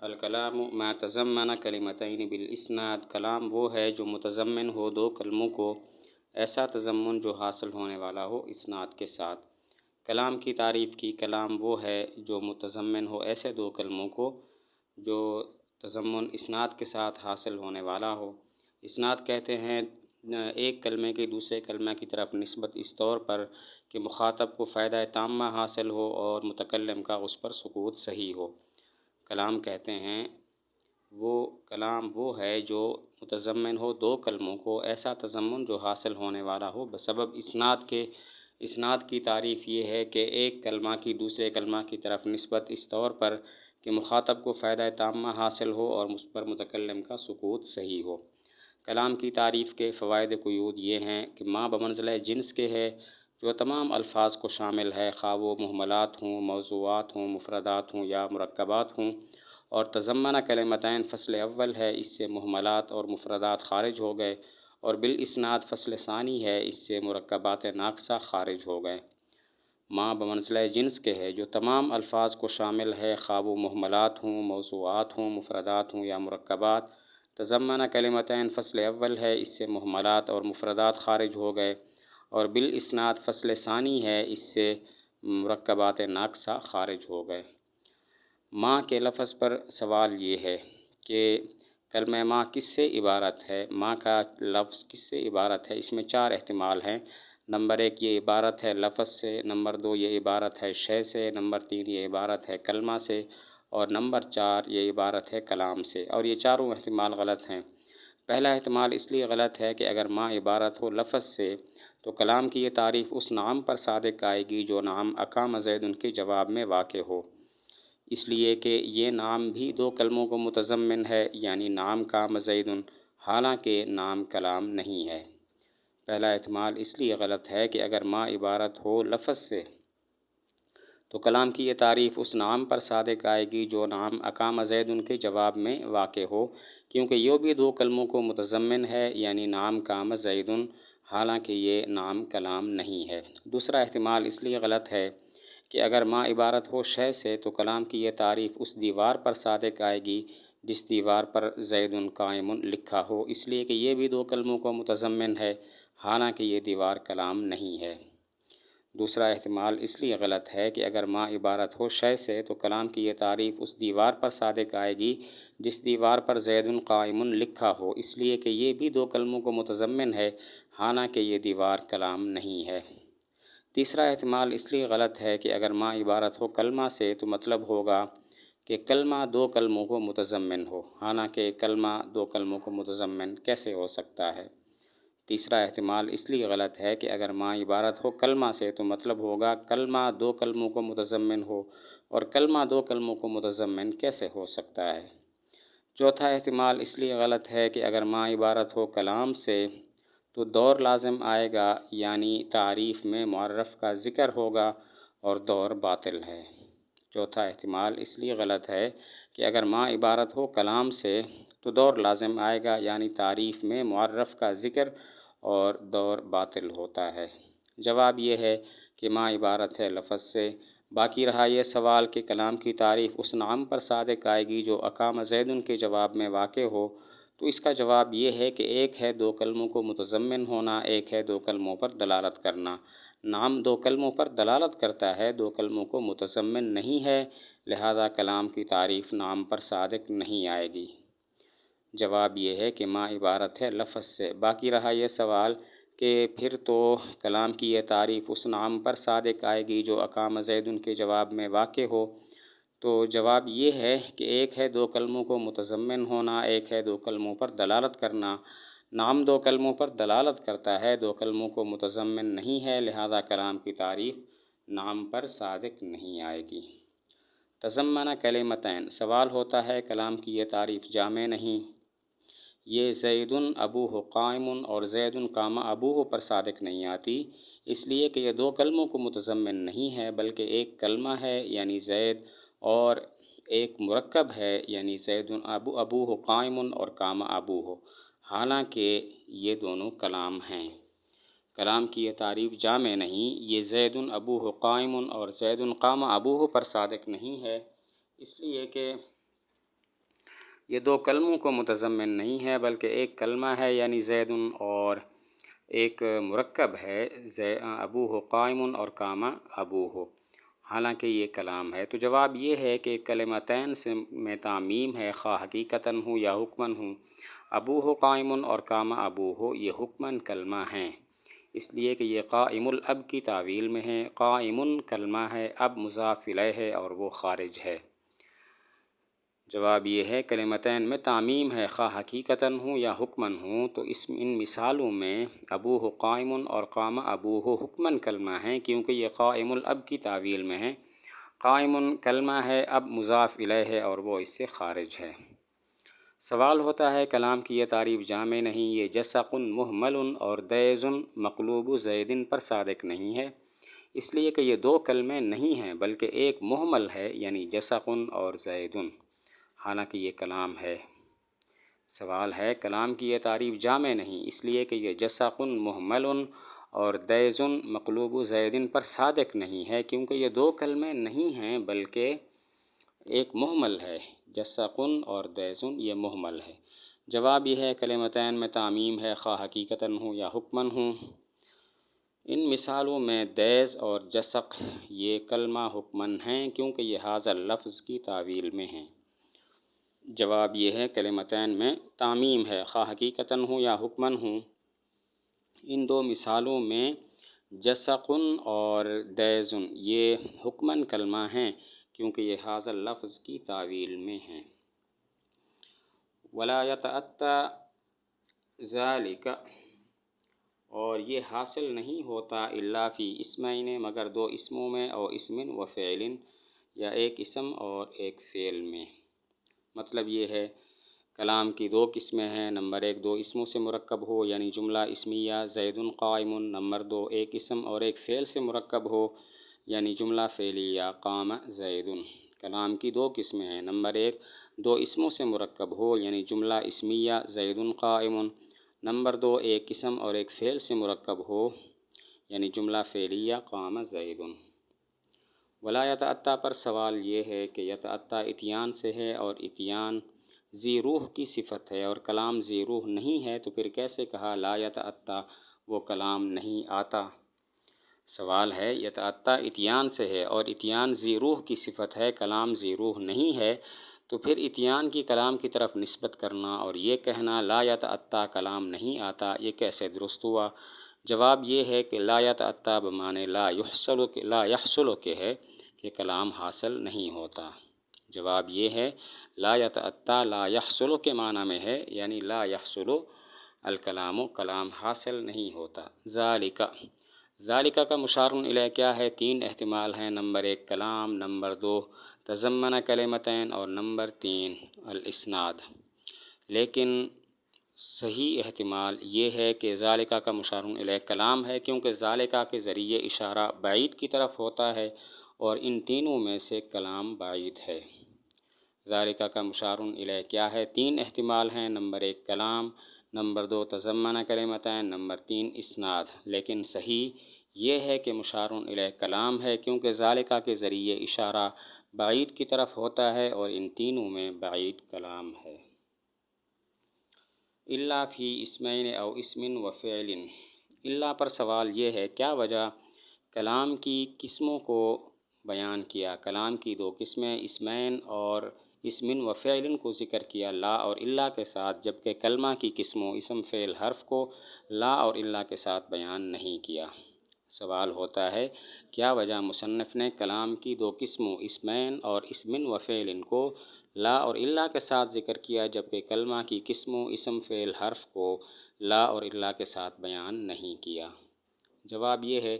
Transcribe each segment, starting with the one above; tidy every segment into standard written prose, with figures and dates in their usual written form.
الکلام ما تضمن کلمتین بالاسناد، کلام وہ ہے جو متضمن ہو دو کلموں کو، ایسا تضمن جو حاصل ہونے والا ہو اسناد کے ساتھ۔ کلام کی تعریف کی، کلام وہ ہے جو متضمن ہو ایسے دو کلموں کو جو تضمن اسناد کے ساتھ حاصل ہونے والا ہو۔ اسناد کہتے ہیں ایک کلمے کی دوسرے کلمہ کی طرف نسبت اس طور پر کہ مخاطب کو فائدہ تامہ حاصل ہو اور متکلم کا اس پر سکوت صحیح ہو۔ کلام کہتے ہیں کلام وہ ہے جو متضمن ہو دو کلموں کو، ایسا تضمن جو حاصل ہونے والا ہو بسبب اسناد کے۔ اسناد کی تعریف یہ ہے کہ ایک کلمہ کی دوسرے کلمہ کی طرف نسبت اس طور پر کہ مخاطب کو فائدہ تامہ حاصل ہو اور اس پر متکلم کا سکوت صحیح ہو۔ کلام کی تعریف کے فوائد قیود یہ ہیں کہ ما بمنزلہ جنس کے ہے، جو تمام الفاظ کو شامل ہے، خواہ وہ مہملات ہوں، موضوعات ہوں، مفردات ہوں یا مرکبات ہوں۔ اور تضمن کلمتین فصل اول ہے، اس سے مہملات اور مفردات خارج ہو گئے، اور بالاسناد فصل ثانی ہے، اس سے مرکبات ناقصہ خارج ہو گئے۔ ما بمنزلہ جنس کے ہے، جو تمام الفاظ کو شامل ہے، خواہ وہ مہملات ہوں، موضوعات ہوں، مفردات ہوں یا مرکبات۔ تضمن کلمتین فصل اول ہے، اس سے مہملات اور مفردات خارج ہو گئے، اور بالاسناد فصل ثانی ہے، اس سے مرکبات ناقصہ خارج ہو گئے۔ ما کے لفظ پر سوال یہ ہے کہ کلمہ ما کس سے عبارت ہے؟ ما کا لفظ کس سے عبارت ہے؟ اس میں چار احتمال ہیں۔ نمبر ایک، یہ عبارت ہے لفظ سے، نمبر دو، یہ عبارت ہے شے سے، نمبر تین، یہ عبارت ہے کلمہ سے، اور نمبر چار، یہ عبارت ہے کلام سے، اور یہ چاروں احتمال غلط ہیں۔ پہلا احتمال اس لیے غلط ہے کہ اگر ما عبارت ہو لفظ سے تو کلام کی یہ تعریف اس نام پر صادق آئے گی جو نام اقام زید کے جواب میں واقع ہو، اس لیے کہ یہ نام بھی دو کلموں کو متضمن ہے، یعنی نام قام زید، حالانکہ نام کلام نہیں ہے۔ پہلا احتمال اس لیے غلط ہے کہ اگر ما عبارت ہو لفظ سے تو کلام کی یہ تعریف اس نام پر صادق آئے گی جو نام اقام زید کے جواب میں واقع ہو، کیونکہ یہ بھی دو کلموں کو متضمن ہے، یعنی نام قام زید، حالانکہ یہ نام کلام نہیں ہے۔ دوسرا احتمال اس لیے غلط ہے کہ اگر ما عبارت ہو شے سے تو کلام کی یہ تعریف اس دیوار پر صادق آئے گی جس دیوار پر زید قائم لکھا ہو، اس لیے کہ یہ بھی دو کلموں کو متضمن ہے، حالانکہ یہ دیوار کلام نہیں ہے۔ دوسرا احتمال اس لیے غلط ہے کہ اگر ما عبارت ہو شے سے تو کلام کی یہ تعریف اس دیوار پر صادق آئے گی جس دیوار پر زید قائم لکھا ہو، اس لیے کہ یہ بھی دو کلموں کو متضمن ہے، حالانکہ یہ دیوار کلام نہیں ہے۔ تیسرا احتمال اس لیے غلط ہے کہ اگر ما عبارت ہو کلمہ سے تو مطلب ہوگا کہ کلمہ دو کلموں کو متضمن ہو، حالانکہ کلمہ دو کلموں کو متضمن کیسے ہو سکتا ہے؟ تیسرا احتمال اس لیے غلط ہے کہ اگر ما عبارت ہو کلمہ سے تو مطلب ہوگا کلمہ دو کلموں کو متضمن ہو، اور کلمہ دو کلموں کو متضمن کیسے ہو سکتا ہے؟ چوتھا احتمال اس لیے غلط ہے کہ اگر ما عبارت ہو کلام سے تو دور لازم آئے گا، یعنی تعریف میں معرف کا ذکر ہوگا، اور دور باطل ہے۔ چوتھا احتمال اس لیے غلط ہے کہ اگر ما عبارت ہو کلام سے تو دور لازم آئے گا، یعنی تعریف میں معرف کا ذکر، اور دور باطل ہوتا ہے۔ جواب یہ ہے کہ ما عبارت ہے لفظ سے۔ باقی رہا یہ سوال کہ کلام کی تعریف اس نام پر صادق آئے گی جو اقام زید کے جواب میں واقع ہو، تو اس کا جواب یہ ہے کہ ایک ہے دو کلموں کو متضمن ہونا، ایک ہے دو کلموں پر دلالت کرنا۔ نام دو کلموں پر دلالت کرتا ہے، دو کلموں کو متضمن نہیں ہے، لہذا کلام کی تعریف نام پر صادق نہیں آئے گی۔ جواب یہ ہے کہ ما عبارت ہے لفظ سے۔ باقی رہا یہ سوال کہ پھر تو کلام کی یہ تعریف اس نام پر صادق آئے گی جو اقام زید کے جواب میں واقع ہو، تو جواب یہ ہے کہ ایک ہے دو کلموں کو متضمن ہونا، ایک ہے دو کلموں پر دلالت کرنا۔ نام دو کلموں پر دلالت کرتا ہے، دو کلموں کو متضمن نہیں ہے، لہذا کلام کی تعریف نام پر صادق نہیں آئے گی۔ تضمن کلمتین، سوال ہوتا ہے کلام کی یہ تعریف جامع نہیں، یہ زید ابوہ قائم اور زید قام ابوہ پر صادق نہیں آتی، اس لیے کہ یہ دو کلموں کو متضمن نہیں ہے بلکہ ایک کلمہ ہے یعنی زید، اور ایک مرکب ہے یعنی زید ابوہ قائم اور قام ابوہ، حالانکہ یہ دونوں کلام ہیں۔ کلام کی یہ تعریف جامع نہیں، یہ زید ابوہ قائم اور زید قام ابوہ پر صادق نہیں ہے، اس لیے کہ یہ دو کلموں کو متضمن نہیں ہے بلکہ ایک کلمہ ہے یعنی زید، اور ایک مرکب ہے ابوہ قائم اور قام ابوہ، حالانکہ یہ کلام ہے۔ تو جواب یہ ہے کہ کلمتین میں تعمیم ہے، خواہ حقیقتاً ہوں یا حکماً ہوں۔ ابوہ قائم اور قام ابوہ یہ حکماً کلمہ ہیں، اس لیے کہ یہ قائم الاب کی تعویل میں ہے۔ قائم کلمہ ہے، اب مضاف الیہ ہے اور وہ خارج ہے۔ جواب یہ ہے کلمتین میں تعمیم ہے، خواہ حقیقتاً ہوں یا حکماً ہوں۔ تو ان مثالوں میں ابوہ قائم اور قام ابوہ حکماً کلمہ ہیں، کیونکہ یہ قائم الاب کی تعویل میں ہے۔ قائم کلمہ ہے، اب مضاف الیہ ہے اور وہ اس سے خارج ہے۔ سوال ہوتا ہے کلام کی یہ تعریف جامع نہیں، یہ جسق مہمل اور دیز مقلوب زید پر صادق نہیں ہے، اس لیے کہ یہ دو کلمے نہیں ہیں بلکہ ایک مہمل ہے یعنی جسق اور زید، حالانکہ یہ کلام ہے۔ سوال ہے کلام کی یہ تعریف جامع نہیں، اس لیے کہ یہ جسق مہمل اور دیز مقلوب زید پر صادق نہیں ہے، کیونکہ یہ دو کلمے نہیں ہیں بلکہ ایک مہمل ہے۔ جسق اور دیز یہ مہمل ہے۔ جواب یہ ہے کلمتین میں تعمیم ہے، خواہ حقیقتاً ہوں یا حکماً ہوں۔ ان مثالوں میں دیز اور جسق یہ کلمہ حکماً ہیں، کیونکہ یہ ھذا لفظ کی تعویل میں ہیں۔ جواب یہ ہے کلمتین میں تعمیم ہے، خواہ حقیقتاً ہوں یا حکماً ہوں۔ ان دو مثالوں میں جسق اور دیز یہ حکماً کلمہ ہیں، کیونکہ یہ ھذا لفظ کی تعویل میں ہیں۔ ولا يتأتى ذلك، اور یہ حاصل نہیں ہوتا الا فی اسمین مگر دو اسموں میں، او اسم و فعل یا ایک اسم اور ایک فعل میں۔ مطلب یہ ہے کلام کی دو قسمیں ہیں، نمبر ایک دو اسموں سے مرکب ہو یعنی جملہ اسمیہ زید قائم، نمبر دو ایک اسم اور ایک فعل سے مرکب ہو یعنی جملہ فعلیہ قام زید۔ کلام کی دو قسمیں ہیں، نمبر ایک دو اسموں سے مرکب ہو یعنی جملہ اسمیہ زید قائم، نمبر دو ایک اسم اور ایک فعل سے مرکب ہو یعنی جملہ فعلیہ قام زید۔ ولا یتأتی پر سوال یہ ہے کہ یتأتی اتیان سے ہے اور اتیان ذی روح کی صفت ہے اور کلام ذی روح نہیں ہے، تو پھر کیسے کہا لا یتأتی وہ کلام نہیں آتا؟ سوال ہے یتأتی اتیان سے ہے اور اتیان ذی روح کی صفت ہے، کلام ذی روح نہیں ہے، تو پھر اتیان کی کلام کی طرف نسبت کرنا اور یہ کہنا لا یتأتی کلام نہیں آتا، یہ کیسے درست ہوا؟ جواب یہ ہے کہ لا یتأتی بمعنی لا یحصل کے ہے کہ کلام حاصل نہیں ہوتا۔ جواب یہ ہے لا یتأتی لا یحصل کے معنی میں ہے، یعنی لا یحصل الکلام، کلام حاصل نہیں ہوتا۔ ذالک کا مشار الیہ کیا ہے؟ تین احتمال ہیں، نمبر ایک کلام، نمبر دو تضمن کلمتین اور نمبر تین الاسناد۔ لیکن صحیح احتمال یہ ہے کہ ذالکہ کا مشار الیہ کلام ہے، کیونکہ ذالکہ کے ذریعے اشارہ بعید کی طرف ہوتا ہے اور ان تینوں میں سے کلام بعید ہے۔ ذالکہ کا مشار الیہ کیا ہے؟ تین احتمال ہیں، نمبر ایک کلام، نمبر دو تضمن کلمتین، نمبر تین اسناد۔ لیکن صحیح یہ ہے کہ مشار الیہ کلام ہے، کیونکہ ذالکہ کے ذریعے اشارہ بعید کی طرف ہوتا ہے اور ان تینوں میں بعید کلام ہے۔ الا فی اسمین او اسم و فعل، الا پر سوال یہ ہے کیا وجہ کلام کی قسموں کو بیان کیا؟ کلام کی دو قسمیں اسمین اور اسم و فعل کو ذکر کیا لا اور الا کے ساتھ، جبکہ کلمہ کی قسموں اسم فعل حرف کو لا اور الا کے ساتھ بیان نہیں کیا۔ سوال ہوتا ہے کیا وجہ مصنف نے کلام کی دو قسموں اسمین اور اسم و فعل کو لا اور الا کے ساتھ ذکر کیا، جبکہ کلمہ کی قسموں اسم فعل حرف کو لا اور الا کے ساتھ بیان نہیں کیا؟ جواب یہ ہے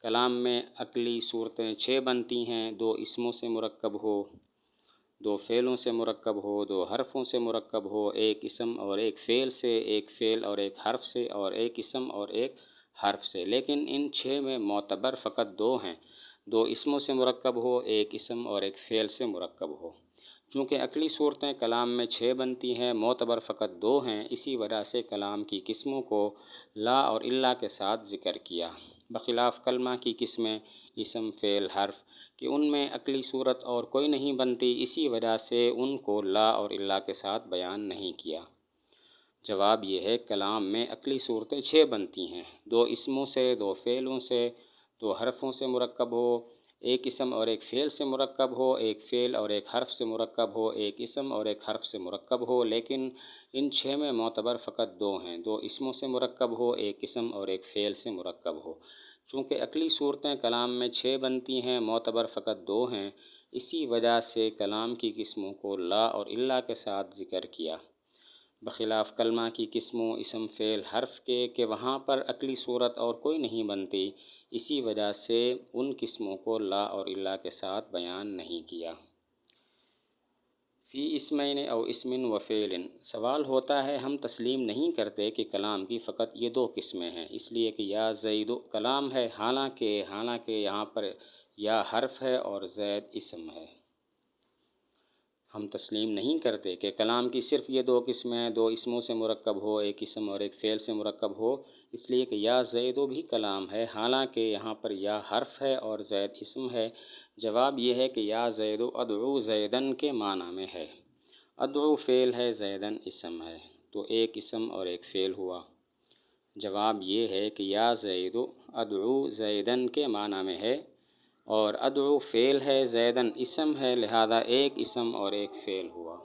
کلام میں عقلی صورتیں 6 بنتی ہیں، دو اسموں سے مرکب ہو، دو فعلوں سے مرکب ہو، دو حرفوں سے مرکب ہو، ایک اسم اور ایک فعل سے، ایک فعل اور ایک حرف سے، اور ایک اسم اور ایک حرف سے۔ لیکن ان 6 میں معتبر فقط 2 ہیں، دو اسموں سے مرکب ہو، ایک اسم اور ایک فعل سے مرکب ہو۔ چونکہ عقلی صورتیں کلام میں 6 بنتی ہیں، معتبر فقط 2 ہیں، اسی وجہ سے کلام کی قسموں کو لا اور الا کے ساتھ ذکر کیا، بخلاف کلمہ کی قسمیں اسم فعل حرف کہ ان میں عقلی صورت اور کوئی نہیں بنتی، اسی وجہ سے ان کو لا اور الا کے ساتھ بیان نہیں کیا۔ جواب یہ ہے کلام میں عقلی صورتیں 6 بنتی ہیں، 2 اسموں سے، 2 فعلوں سے، 2 حرفوں سے مرکب ہو، ایک اسم اور ایک فعل سے مرکب ہو، ایک فعل اور ایک حرف سے مرکب ہو، ایک اسم اور ایک حرف سے مرکب ہو، لیکن ان 6 میں معتبر فقط 2 ہیں، 2 اسموں سے مرکب ہو، ایک اسم اور ایک فعل سے مرکب ہو۔ چونکہ عقلی صورتیں کلام میں 6 بنتی ہیں، معتبر فقط 2 ہیں، اسی وجہ سے کلام کی قسموں کو لا اور الا کے ساتھ ذکر کیا، بخلاف کلمہ کی قسموں اسم فعل حرف کے کہ وہاں پر عقلی صورت اور کوئی نہیں بنتی، اسی وجہ سے ان قسموں کو لا اور الا کے ساتھ بیان نہیں کیا۔ فی اسمین او اسم و فعل، سوال ہوتا ہے ہم تسلیم نہیں کرتے کہ کلام کی فقط یہ 2 قسمیں ہیں، اس لیے کہ یا زید کلام ہے، حالانکہ یہاں پر یا حرف ہے اور زید اسم ہے۔ ہم تسلیم نہیں کرتے کہ کلام کی صرف یہ 2 قسمیں، 2 اسموں سے مرکب ہو، ایک اسم اور ایک فعل سے مرکب ہو، اس لیے کہ یا زید بھی کلام ہے، حالانکہ یہاں پر یا حرف ہے اور زید اسم ہے۔ جواب یہ ہے کہ یا زید ادعو زیدن کے معنی میں ہے، ادعو فعل ہے، زیدن اسم ہے، تو ایک اسم اور ایک فعل ہوا۔ جواب یہ ہے کہ یا زید ادعو زیدن کے معنی میں ہے اور ادعو فعل ہے، زیدن اسم ہے، لہذا ایک اسم اور ایک فعل ہوا۔